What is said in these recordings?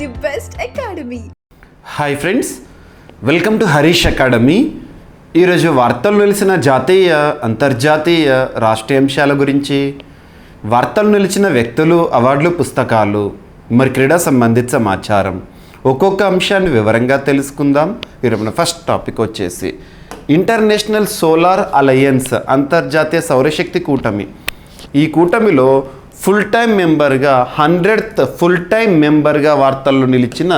the best academy. Hi friends, welcome to Harish academy. ఈరోజు వార్తలు నిలిచిన జాతీయ అంతర్జాతీయ రాష్ట్రీయ అంశాల గురించి, వార్తలు నిలిచిన వ్యక్తులు, అవార్డులు, పుస్తకాలు, మరి క్రీడా సంబంధిత సమాచారం, ఒక్కొక్క అంశాన్ని వివరంగా తెలుసుకుందాం. ఈరోజు మన ఫస్ట్ టాపిక్ వచ్చేసి ఇంటర్నేషనల్ సోలార్ అలయన్స్, అంతర్జాతీయ సౌరశక్తి కూటమి. ఈ కూటమిలో ఫుల్ టైం మెంబర్గా 100th ఫుల్ టైం మెంబర్గా వార్తల్లో నిలిచిన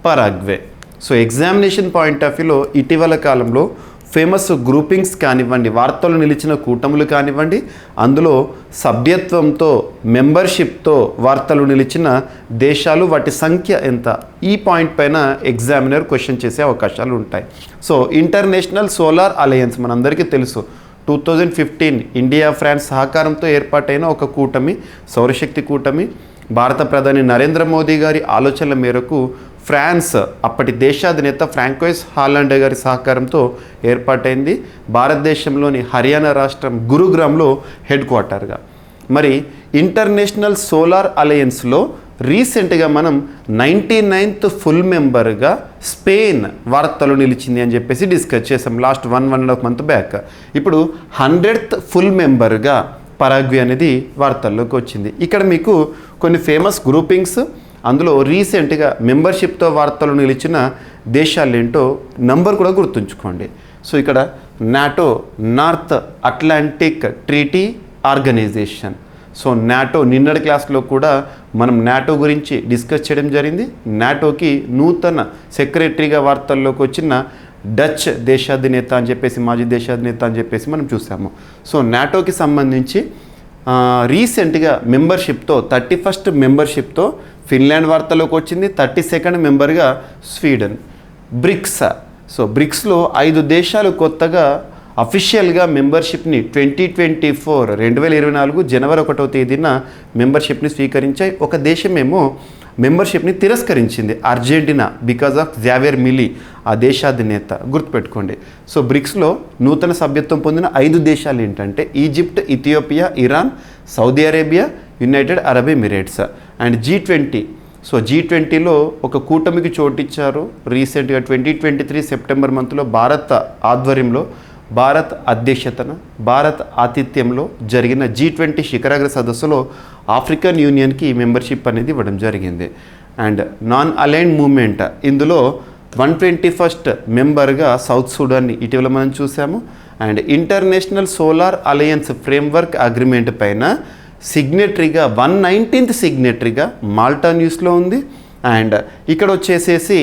Paraguay. So examination point of వ్యూలో ఇటీవల కాలంలో ఫేమస్ గ్రూపింగ్స్ కానివ్వండి, వార్తలు నిలిచిన కూటములు కానివ్వండి, అందులో సభ్యత్వంతో మెంబర్షిప్తో వార్తలు నిలిచిన దేశాలు, వాటి సంఖ్య ఎంత, ఈ పాయింట్ పైన ఎగ్జామినర్ క్వశ్చన్ చేసే అవకాశాలు ఉంటాయి. సో ఇంటర్నేషనల్ సోలార్ అలయన్స్ మనందరికీ తెలుసు, 2015 ఇండియా ఫ్రాన్స్ సహకారంతో ఏర్పాటైన ఒక కూటమి, సౌరశక్తి కూటమి. భారత ప్రధాని నరేంద్ర మోదీ గారి ఆలోచనల మేరకు ఫ్రాన్స్ అప్పటి దేశాధినేత ఫ్రాంకోయిస్ హాలండ్ గారి సహకారంతో ఏర్పాటైంది. భారతదేశంలోని హర్యానా రాష్ట్రం గురుగ్రామ్లో హెడ్ క్వార్టర్గా. మరి ఇంటర్నేషనల్ సోలార్ అలయన్స్లో రీసెంట్గా మనం 99th ఫుల్ మెంబర్గా స్పెయిన్ వార్తలు నిలిచింది అని చెప్పేసి డిస్కస్ చేసాం లాస్ట్ 1.5 month బ్యాక్. ఇప్పుడు 100th ఫుల్ మెంబర్గా పరాగ్వే అనేది వార్తల్లోకి వచ్చింది. ఇక్కడ మీకు కొన్ని ఫేమస్ గ్రూపింగ్స్, అందులో రీసెంట్గా మెంబర్షిప్తో వార్తలు నిలిచిన దేశాలు ఏంటో నంబర్ కూడా గుర్తుంచుకోండి. సో ఇక్కడ NATO, North Atlantic Treaty Organisation. So NATO, నిన్నటి క్లాస్లో కూడా మనం నాటో గురించి డిస్కస్ చేయడం జరిగింది. నాటోకి నూతన సెక్రటరీగా వార్తల్లోకి వచ్చిన డచ్ దేశాధినేత అని చెప్పేసి, మాజీ దేశాధినేత అని చెప్పేసి మనం చూసాము. సో నాటోకి సంబంధించి రీసెంట్గా మెంబర్షిప్తో 31st మెంబర్షిప్తో ఫిన్లాండ్ వార్తలోకి వచ్చింది. 32nd మెంబర్గా స్వీడన్. బ్రిక్స్, సో బ్రిక్స్లో 5 దేశాలు కొత్తగా అఫీషియల్గా మెంబర్షిప్ని 2024 జనవరి 1వ తేదీన మెంబర్షిప్ని స్వీకరించాయి. ఒక దేశమేమో మెంబర్షిప్ని తిరస్కరించింది, అర్జెంటీనా, బికాజ్ ఆఫ్ జావేర్ మిలీ, ఆ దేశాధినేత, గుర్తుపెట్టుకోండి. సో బ్రిక్స్లో నూతన సభ్యత్వం పొందిన 5 దేశాలు ఏంటంటే Egypt, Ethiopia, Iran, Saudi Arabia, United Arab Emirates. And G20, so G20లో ఒక కూటమికి చోటిచ్చారు. రీసెంట్గా 2023 సెప్టెంబర్ మంత్లో భారత్ ఆధ్వర్యంలో, భారత్ అధ్యక్షతన, భారత్ ఆతిథ్యంలో జరిగిన G20 శిఖరాగ్ర సదస్సులో ఆఫ్రికన్ యూనియన్కి మెంబర్షిప్ అనేది ఇవ్వడం జరిగింది. అండ్ నాన్ అలైన్డ్ మూవ్మెంట్, ఇందులో 121st మెంబర్గా సౌత్ సూడాన్ని ఇటీవల మనం చూసాము. And international solar alliance framework agreement పైన సిగ్నేటరీగా 119th సిగ్నేటరీగా మాల్టా న్యూస్లో ఉంది. అండ్ ఇక్కడ వచ్చేసేసి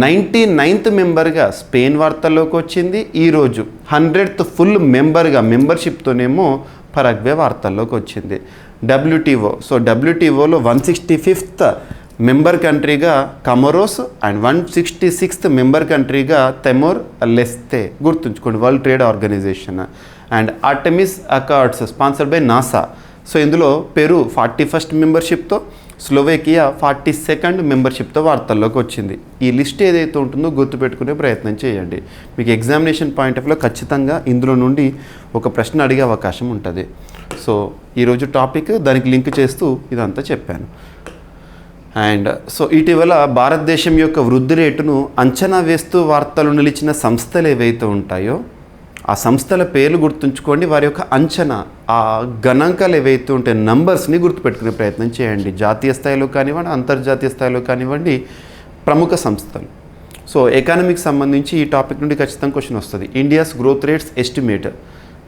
99th మెంబర్గా స్పెయిన్ వార్తల్లోకి వచ్చింది. ఈరోజు 100th ఫుల్ మెంబర్గా మెంబర్షిప్తోనేమో పరాగ్వే వార్తల్లోకి వచ్చింది. WTO, సో WTOలో 165th మెంబర్ కంట్రీగా కమరోస్ అండ్ 166th మెంబర్ కంట్రీగా తెమోర్ లెస్తే, గుర్తుంచుకోండి, world trade organization. And Artemis accords sponsored by NASA. So ఇందులో పెరు 41st మెంబర్షిప్తో, స్లోవేకియా 42nd మెంబర్షిప్తో వార్తల్లోకి వచ్చింది. ఈ లిస్ట్ ఏదైతే ఉంటుందో గుర్తుపెట్టుకునే ప్రయత్నం చేయండి. మీకు ఎగ్జామినేషన్ పాయింట్ ఆఫ్ వ్యూలో ఖచ్చితంగా ఇందులో నుండి ఒక ప్రశ్న అడిగే అవకాశం ఉంటుంది. సో ఈరోజు టాపిక్ దానికి లింక్ చేస్తూ ఇదంతా చెప్పాను. అండ్ సో ఇటీవల భారతదేశం యొక్క వృద్ధి రేటును అంచనా వేస్తూ వార్తలు నిలిచిన సంస్థలు ఏవైతే ఉంటాయో ఆ సంస్థల పేర్లు గుర్తుంచుకోండి, వారి యొక్క అంచనా, ఆ గణాంకాలు ఏవైతే ఉంటాయో నంబర్స్ని గుర్తుపెట్టుకునే ప్రయత్నం చేయండి. జాతీయ స్థాయిలో కానివ్వండి, అంతర్జాతీయ స్థాయిలో కానివ్వండి, ప్రముఖ సంస్థలు. సో ఎకానమీకి సంబంధించి ఈ టాపిక్ నుండి ఖచ్చితంగా క్వశ్చన్ వస్తుంది. ఇండియాస్ గ్రోత్ రేట్స్ ఎస్టిమేట్,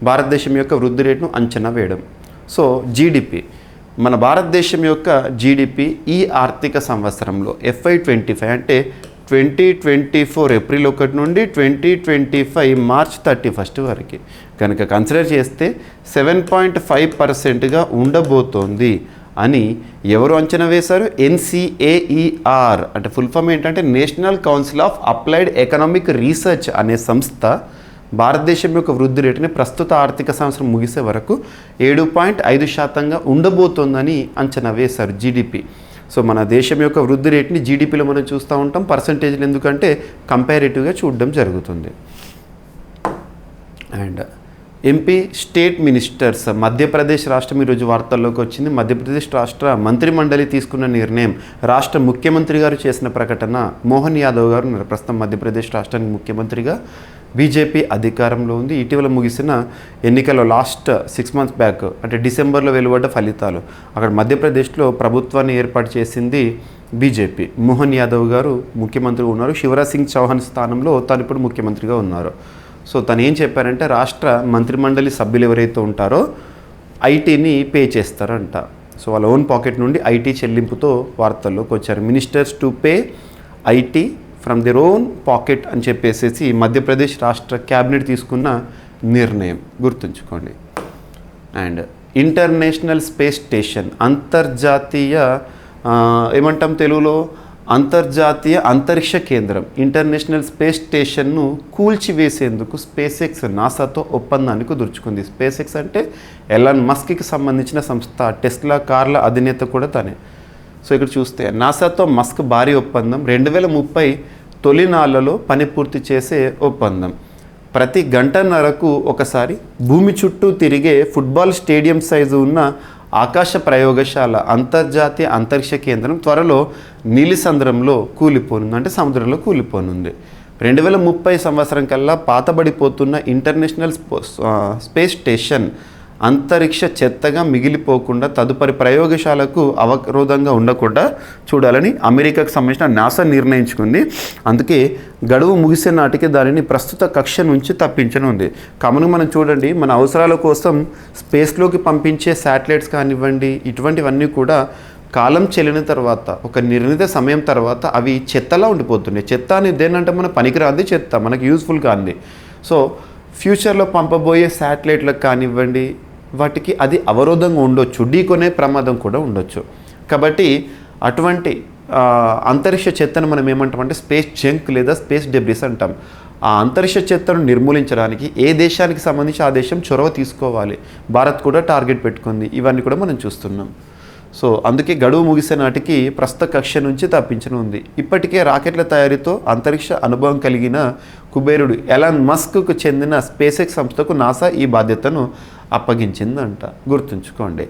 భారతదేశం యొక్క వృద్ధి రేటును అంచనా వేయడం. సో జీడిపి, మన భారతదేశం యొక్క జీడిపి ఈ ఆర్థిక సంవత్సరంలో FY25 అంటే 2024 ఏప్రిల్ 1 నుండి 2025 మార్చ్ 31 వరకు కనుక కన్సిడర్ చేస్తే 7.5%గా ఉండబోతోంది అని ఎవరు అంచనా వేశారు? NCAER అంటే ఫుల్ ఫామ్ ఏంటంటే national council of applied economic research అనే సంస్థ భారతదేశం యొక్క వృద్ధి రేటుని ప్రస్తుత ఆర్థిక సంవత్సరం ముగిసే వరకు 7.5%గా ఉండబోతోందని అంచనా వేశారు జీడిపి. సో మన దేశం యొక్క వృద్ధి రేట్ని జీడిపిలో మనం చూస్తూ ఉంటాం, పర్సంటేజ్లు ఎందుకంటే కంపారిటివ్గా చూడడం జరుగుతుంది. And MP state ministers. Madhya Pradesh రాష్ట్రం ఈరోజు వార్తల్లోకి వచ్చింది. మధ్యప్రదేశ్ రాష్ట్ర మంత్రిమండలి తీసుకున్న నిర్ణయం, రాష్ట్ర ముఖ్యమంత్రి గారు చేసిన ప్రకటన. మోహన్ యాదవ్ గారు ఉన్నారు ప్రస్తుతం మధ్యప్రదేశ్ రాష్ట్రానికి ముఖ్యమంత్రిగా. బీజేపీ అధికారంలో ఉంది. ఇటీవల ముగిసిన ఎన్నికల్లో లాస్ట్ 6 months బ్యాక్ అంటే డిసెంబర్లో వెలువడ్డ ఫలితాలు, అక్కడ మధ్యప్రదేశ్లో ప్రభుత్వాన్ని ఏర్పాటు చేసింది బీజేపీ. మోహన్ యాదవ్ గారు ముఖ్యమంత్రిగా ఉన్నారు. శివరాజ్ సింగ్ చౌహాన్ స్థానంలో తాను ఇప్పుడు ముఖ్యమంత్రిగా ఉన్నారు. సో తను ఏం చెప్పారంటే రాష్ట్ర మంత్రిమండలి సభ్యులు ఎవరైతే ఉంటారో ఐటీని పే చేస్తారంట. సో వాళ్ళ ఓన్ పాకెట్ నుండి ఐటీ చెల్లింపుతో వార్తల్లోకి వచ్చారు. Ministers to pay IT from their own pocket అని చెప్పేసి మధ్యప్రదేశ్ రాష్ట్ర క్యాబినెట్ తీసుకున్న నిర్ణయం గుర్తుంచుకోండి. అండ్ ఇంటర్నేషనల్ స్పేస్ స్టేషన్, అంతర్జాతీయ ఏమంటాం తెలుగులో, అంతర్జాతీయ అంతరిక్ష కేంద్రం, ఇంటర్నేషనల్ స్పేస్ స్టేషన్ను కూల్చివేసేందుకు స్పేస్ ఎక్స్ నాసాతో ఒప్పందాన్ని కుదుర్చుకుంది. స్పేస్ ఎక్స్ అంటే ఎలాన్ మస్క్కి సంబంధించిన సంస్థ. టెస్లా కార్ల అధినేత కూడా తనే. సో ఇక్కడ చూస్తే నాసాతో మస్క్ భారీ ఒప్పందం. 2030 తొలి నాళ్లలో పని పూర్తి చేసే ఒప్పందం. ప్రతి గంటన్నరకు ఒకసారి భూమి చుట్టూ తిరిగే ఫుట్బాల్ స్టేడియం సైజు ఉన్న ఆకాశ ప్రయోగశాల అంతర్జాతీయ అంతరిక్ష కేంద్రం త్వరలో నీలిసంద్రంలో కూలిపోనుంది, అంటే సముద్రంలో కూలిపోనుంది. 2030 సంవత్సరం కల్లా పాతబడిపోతున్న ఇంటర్నేషనల్ స్పేస్ స్టేషన్ అంతరిక్ష చెత్తగా మిగిలిపోకుండా తదుపరి ప్రయోగశాలకు అవరోధంగా ఉండకుండా చూడాలని అమెరికాకు సంబంధించిన నాసా నిర్ణయించుకుంది. అందుకే గడువు ముగిసే నాటికి దానిని ప్రస్తుత కక్ష నుంచి తప్పించనుంది. కామన్గా మనం చూడండి, మన అవసరాల కోసం స్పేస్లోకి పంపించే శాటిలైట్స్ కానివ్వండి, ఇటువంటివన్నీ కూడా కాలం చెల్లిన తర్వాత, ఒక నిర్ణీత సమయం తర్వాత అవి చెత్తలా ఉండిపోతున్నాయి. చెత్త అనేది ఏంటంటే మన పనికిరాంది చెత్త, మనకి యూస్ఫుల్ కాంది. సో ఫ్యూచర్లో పంపబోయే శాటిలైట్లకు కానివ్వండి, వాటికి అది అవరోధంగా ఉండొచ్చు, ఢీకొనే ప్రమాదం కూడా ఉండొచ్చు. కాబట్టి అటువంటి అంతరిక్ష చెత్తను మనం ఏమంటామంటే స్పేస్ జంక్ లేదా స్పేస్ డెబ్రిస్ అంటాం. ఆ అంతరిక్ష చెత్తను నిర్మూలించడానికి ఏ దేశానికి సంబంధించి ఆ దేశం చొరవ తీసుకోవాలి. భారత్ కూడా టార్గెట్ పెట్టుకుంది. ఇవన్నీ కూడా మనం చూస్తున్నాం. సో అందుకే గడువు ముగిసే నాటికి ప్రస్తుత కక్ష నుంచి తప్పించనుంది. ఇప్పటికే రాకెట్ల తయారీతో అంతరిక్ష అనుభవం కలిగిన కుబేరుడు ఎలాన్ మస్క్కు చెందిన స్పేస్ ఎక్స్ సంస్థకు నాసా ఈ బాధ్యతను అప్పగించిందంట. గుర్తుంచుకోండి,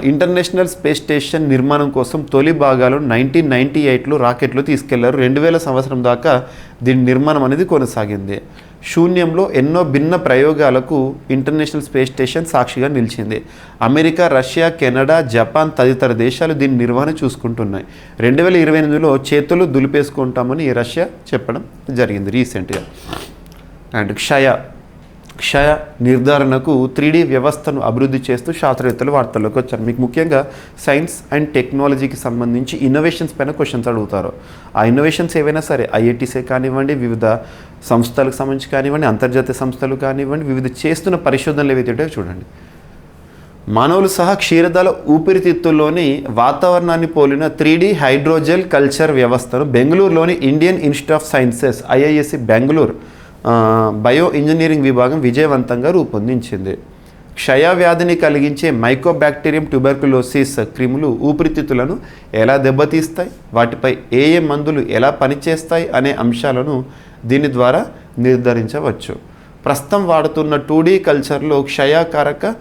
ఇంటర్నేషనల్ స్పేస్ స్టేషన్ నిర్మాణం కోసం తొలి భాగాలు 1998లో రాకెట్లు తీసుకెళ్లారు. 2000 సంవత్సరం దాకా దీని నిర్మాణం అనేది కొనసాగింది. శూన్యంలో ఎన్నో భిన్న ప్రయోగాలకు ఇంటర్నేషనల్ స్పేస్ స్టేషన్ సాక్షిగా నిలిచింది. అమెరికా, రష్యా, కెనడా, జపాన్ తదితర దేశాలు దీని నిర్వహణ చూసుకుంటున్నాయి. 2028లో చేతులు దులిపేసుకుంటామని రష్యా చెప్పడం జరిగింది రీసెంట్గా. అండ్ క్షయ నిర్ధారణకు 3D వ్యవస్థను అభివృద్ధి చేస్తూ శాస్త్రవేత్తలు వార్తల్లోకి వచ్చారు. మీకు ముఖ్యంగా సైన్స్ అండ్ టెక్నాలజీకి సంబంధించి ఇన్నోవేషన్స్ పైన క్వశ్చన్స్ అడుగుతారు. ఆ ఇన్నోవేషన్స్ ఏవైనా సరే, ఐఐటీసే కానివ్వండి, వివిధ సంస్థలకు సంబంధించి కానివ్వండి, అంతర్జాతీయ సంస్థలు కానివ్వండి, వివిధ చేస్తున్న పరిశోధనలు ఏవైతే చూడండి. మానవులు సహా క్షీరదాల ఊపిరితిత్తుల్లోని వాతావరణాన్ని పోలిన 3D హైడ్రోజెల్ కల్చర్ వ్యవస్థను బెంగళూరులోని Indian institute of sciences IISc Bengaluru bio engineering విభాగం విజయవంతంగా రూపొందించింది. క్షయవ్యాధిని కలిగించే మైకోబాక్టీరియం ట్యూబర్కులోసిస్ క్రిములు ఊపిరితిత్తులను ఎలా దెబ్బతీస్తాయి, వాటిపై ఏ మందులు ఎలా పనిచేస్తాయి అనే అంశాలను దీని ద్వారా నిర్ధారించవచ్చు. ప్రస్తుతం వాడుతున్న 2D కల్చర్లో క్షయకారక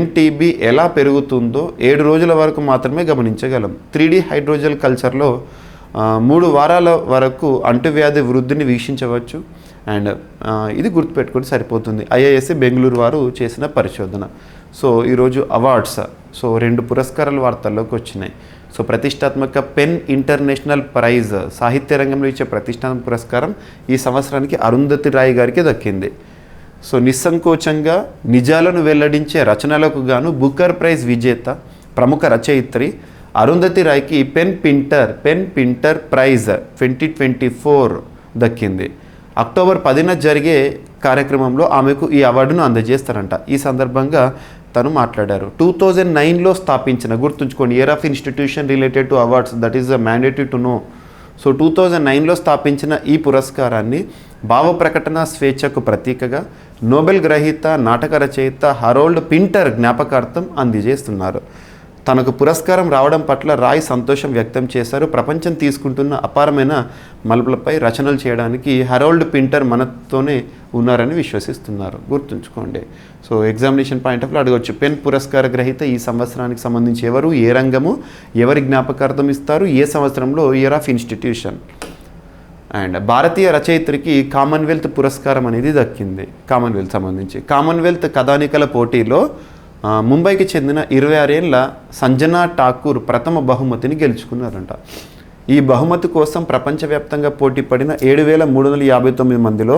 MTB ఎలా పెరుగుతుందో 7 రోజుల వరకు మాత్రమే గమనించగలం. 3D హైడ్రోజెల్ కల్చర్లో 3 వారాల వరకు అంటువ్యాధి వృద్ధిని వీక్షించవచ్చు. అండ్ ఇది గుర్తుపెట్టుకొని సరిపోతుంది. IISc బెంగళూరు వారు చేసిన పరిశోధన. సో ఈరోజు అవార్డ్స్, సో 2 పురస్కారాలు వార్తల్లోకి వచ్చినాయి. సో ప్రతిష్టాత్మక పెన్ ఇంటర్నేషనల్ ప్రైజ్, సాహిత్య రంగంలో ఇచ్చే ప్రతిష్టాత్మక పురస్కారం ఈ సంవత్సరానికి అరుంధతి రాయ్ గారికి దక్కింది. సో నిస్సంకోచంగా నిజాలను వెల్లడించే రచనలకు గాను బుకర్ ప్రైజ్ విజేత ప్రముఖ రచయిత్రి అరుంధతి రాయ్కి పెన్ పింటర్ ప్రైజ్ 2024 దక్కింది. అక్టోబర్ 10న జరిగే కార్యక్రమంలో ఆమెకు ఈ అవార్డును అందజేస్తారంట. ఈ సందర్భంగా తను మాట్లాడారు. 2009లో స్థాపించిన, గుర్తుంచుకోండి, year of institution related to awards, that is mandatory to know. So 2009లో స్థాపించిన ఈ పురస్కారాన్ని భావ ప్రకటన స్వేచ్ఛకు ప్రతీకగా నోబెల్ గ్రహీత నాటక రచయిత హరోల్డ్ పింటర్ జ్ఞాపకార్థం అందజేస్తున్నారు. తనకు పురస్కారం రావడం పట్ల రాయ్ సంతోషం వ్యక్తం చేశారు. ప్రపంచం తీసుకుంటున్న అపారమైన మలుపులపై రచనలు చేయడానికి హెరాల్డ్ పింటర్ మనతోనే ఉన్నారని విశ్వసిస్తున్నారు. గుర్తుంచుకోండి. So examination point of view అడగవచ్చు. పెన్ పురస్కార గ్రహీత ఈ సంవత్సరానికి సంబంధించి ఎవరు, ఏ రంగము, ఎవరి జ్ఞాపకార్థం ఇస్తారు, ఏ సంవత్సరంలో, ఇయర్ ఆఫ్ ఇన్స్టిట్యూషన్. అండ్ భారతీయ రచయిత్రికి కామన్వెల్త్ పురస్కారం అనేది దక్కింది. కామన్వెల్త్ సంబంధించి కామన్వెల్త్ కథానికల పోటీలో ముంబైకి చెందిన 26 ఏళ్ల సంజనా ఠాకూర్ ప్రథమ బహుమతిని గెలుచుకున్నారంట. ఈ బహుమతి కోసం ప్రపంచవ్యాప్తంగా పోటీ పడిన 7,359 మందిలో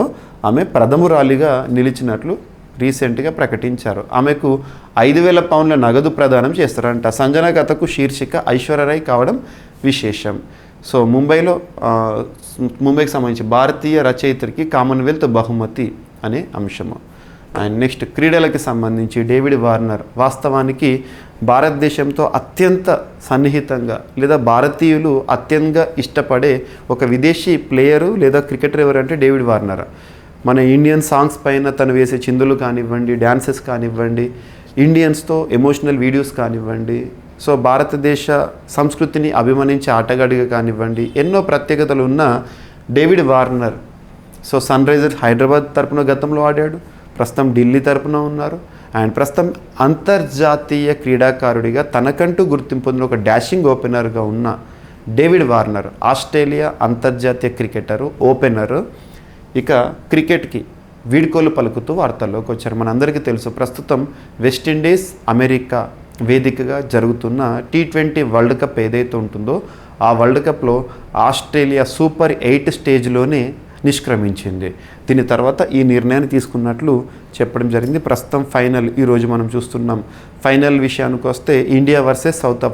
ఆమె ప్రథమురాలిగా నిలిచినట్లు రీసెంట్గా ప్రకటించారు. ఆమెకు 5,000 పౌండ్ల నగదు ప్రదానం చేస్తారంట. సంజన కథకు శీర్షిక ఐశ్వర్యరాయ్ కావడం విశేషం. సో ముంబైకి సంబంధించి భారతీయ రచయిత్రికి కామన్వెల్త్ బహుమతి అనే అంశము. అండ్ నెక్స్ట్ క్రీడలకి సంబంధించి డేవిడ్ వార్నర్ వాస్తవానికి భారతదేశంతో అత్యంత సన్నిహితంగా లేదా భారతీయులు అత్యంత ఇష్టపడే ఒక విదేశీ ప్లేయరు లేదా క్రికెటర్ ఎవరంటే డేవిడ్ వార్నర్. మన ఇండియన్ సాంగ్స్ పైన తను వేసే చిందులు కానివ్వండి, డ్యాన్సెస్ కానివ్వండి, ఇండియన్స్తో ఎమోషనల్ వీడియోస్ కానివ్వండి, సో భారతదేశ సంస్కృతిని అభిమానించే ఆటగాడిగా కానివ్వండి, ఎన్నో ప్రత్యేకతలు ఉన్న David Warner so Sunrisers Hyderabad తరపున గతంలో ఆడాడు, ప్రస్తుతం ఢిల్లీ తరపున ఉన్నారు. అండ్ ప్రస్తుతం అంతర్జాతీయ క్రీడాకారుడిగా తనకంటూ గుర్తింపు పొందిన ఒక డాషింగ్ ఓపెనర్గా ఉన్న డేవిడ్ వార్నర్ ఆస్ట్రేలియా అంతర్జాతీయ క్రికెటరు, ఓపెనరు. ఇక క్రికెట్కి వీడ్కోలు పలుకుతూ వార్తల్లోకి వచ్చారు. మనందరికీ తెలుసు ప్రస్తుతం వెస్టిండీస్ అమెరికా వేదికగా జరుగుతున్న T20 వరల్డ్ కప్ ఏదైతే ఉంటుందో ఆ వరల్డ్ కప్లో ఆస్ట్రేలియా సూపర్ 8 స్టేజ్లోనే నిష్క్రమించింది. దీని తర్వాత ఈ నిర్ణయాన్ని తీసుకున్నట్లు చెప్పడం జరిగింది. ప్రస్తుతం ఫైనల్ ఈరోజు మనం చూస్తున్నాం. ఫైనల్ విషయానికి వస్తే ఇండియా వర్సెస్ సౌత్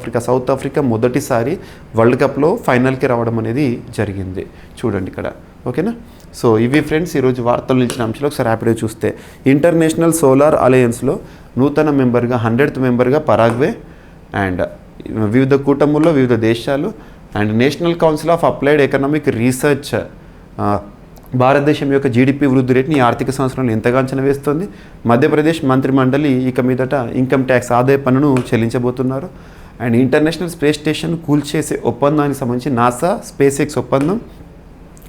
ఆఫ్రికా మొదటిసారి వరల్డ్ కప్లో ఫైనల్కి రావడం అనేది జరిగింది. చూడండి ఇక్కడ, ఓకేనా. సో ఇవి ఫ్రెండ్స్ ఈరోజు వార్తలు నిలిచిన అంశాలు. ఒకసారి ర్యాపిడ్గా చూస్తే ఇంటర్నేషనల్ సోలార్ అలయన్స్లో నూతన మెంబర్గా 100th మెంబర్గా పరాగ్వే అండ్ వివిధ కూటముల్లో వివిధ దేశాలు and national council of applied economic research భారతదేశం యొక్క జీడిపి వృద్ధి రేటుని ఆర్థిక సంవత్సరంలో ఎంతగా అంచనా వేస్తుంది. మధ్యప్రదేశ్ మంత్రిమండలి ఇక మీదట ఇన్కమ్ ట్యాక్స్ ఆదాయ పన్నును చెల్లించబోతున్నారు. అండ్ ఇంటర్నేషనల్ స్పేస్ స్టేషన్ కూల్చేసే ఒప్పందానికి సంబంధించి నాసా స్పేస్ ఎక్స్ ఒప్పందం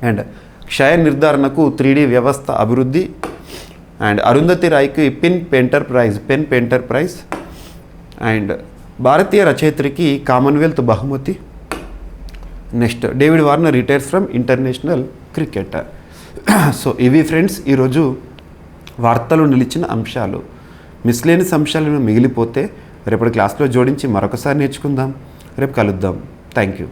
అండ్ క్షయ నిర్ధారణకు 3D వ్యవస్థ అభివృద్ధి అండ్ అరుంధతి రాయ్కి పెన్ పెంటర్ ప్రైజ్ అండ్ భారతీయ రచయిత్రికి కామన్వెల్త్ బహుమతి. Next David Warner retires from international cricketer. So ఇవి ఫ్రెండ్స్ ఈరోజు వార్తలు నిలిచిన అంశాలు. మిస్లేని అంశాలను మిగిలిపోతే రేపటి క్లాస్లో జోడించి మరొకసారి నేర్చుకుందాం. రేపు కలుద్దాం. Thank you.